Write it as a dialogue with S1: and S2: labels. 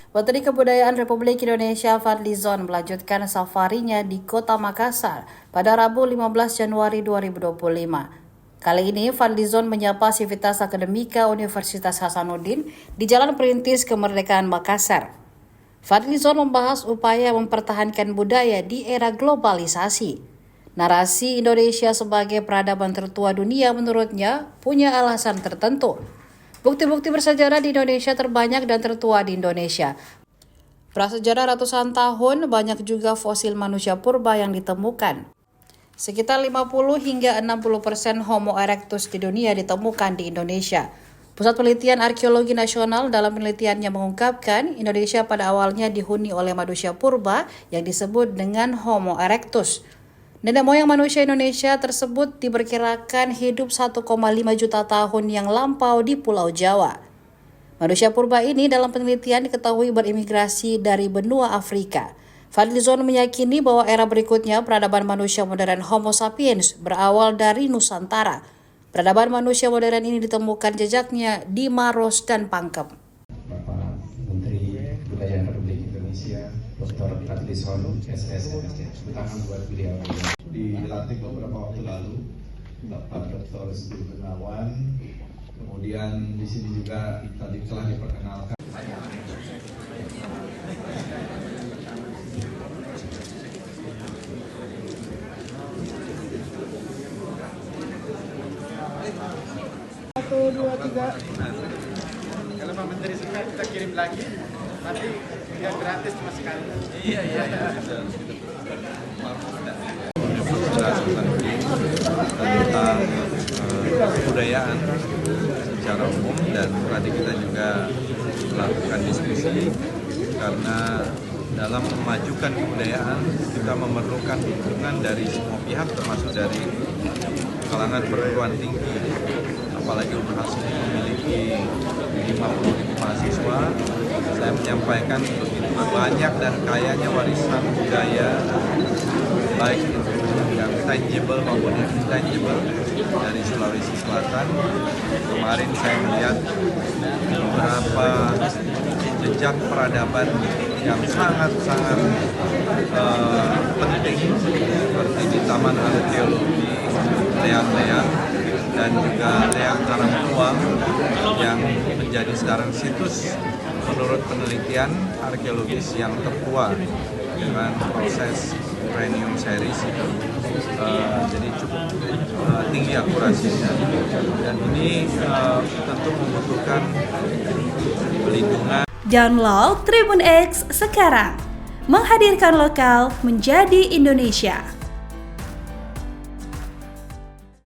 S1: Menteri Kebudayaan Republik Indonesia Fadlizon melanjutkan safarinya di Kota Makassar pada Rabu 15 Januari 2025. Kali ini Fadlizon menyapa Sivitas Akademika Universitas Hasanuddin di Jalan Perintis Kemerdekaan Makassar. Fadlizon membahas upaya mempertahankan budaya di era globalisasi. Narasi Indonesia sebagai peradaban tertua dunia menurutnya punya alasan tertentu. Bukti-bukti bersejarah di Indonesia terbanyak dan tertua di Indonesia. Prasejarah ratusan tahun, banyak juga fosil manusia purba yang ditemukan. Sekitar 50 hingga 60% Homo erectus di dunia ditemukan di Indonesia. Pusat Penelitian Arkeologi Nasional dalam penelitiannya mengungkapkan Indonesia pada awalnya dihuni oleh manusia purba yang disebut dengan Homo erectus. Nenek moyang manusia Indonesia tersebut diperkirakan hidup 1,5 juta tahun yang lampau di Pulau Jawa. Manusia purba ini dalam penelitian diketahui berimigrasi dari benua Afrika. Fadlizon meyakini bahwa era berikutnya peradaban manusia modern Homo sapiens berawal dari Nusantara. Peradaban manusia modern ini ditemukan jejaknya di Maros dan Pangkep.
S2: Bapak Menteri Kebudayaan Republik Indonesia Dr. Fadlizon SSMSD, tepuk tangan buat beliau. Dilantik beberapa waktu lalu Bapak Dr. Siti Gunawan, kemudian di sini juga tadi telah diperkenalkan.
S3: Satu, dua, tiga.
S4: Kalau Pak Menteri suka kita kirim lagi, nanti dia gratis cuma sekali. Iya.
S5: Tentang kebudayaan secara umum, dan tadi kita juga melakukan diskusi karena dalam memajukan kebudayaan kita memerlukan dukungan dari semua pihak, termasuk dari kalangan perguruan tinggi. Apalagi UNHAS memiliki 50.000 mahasiswa. Saya menyampaikan begitu banyak dan kayanya warisan budaya, baik itu yang tangible maupun yang intangible dari Sulawesi Selatan. Kemarin saya melihat beberapa jejak peradaban yang sangat-sangat penting, seperti di Taman Arkeologi Leang-Leang dan juga Leang Karangtuang yang menjadi sekarang situs menurut penelitian arkeologis yang tertua dengan proses uranium series itu, jadi cukup tinggi akurasinya, dan ini tentu membutuhkan pelindungan.
S6: Download Tribun X sekarang, menghadirkan lokal menjadi Indonesia.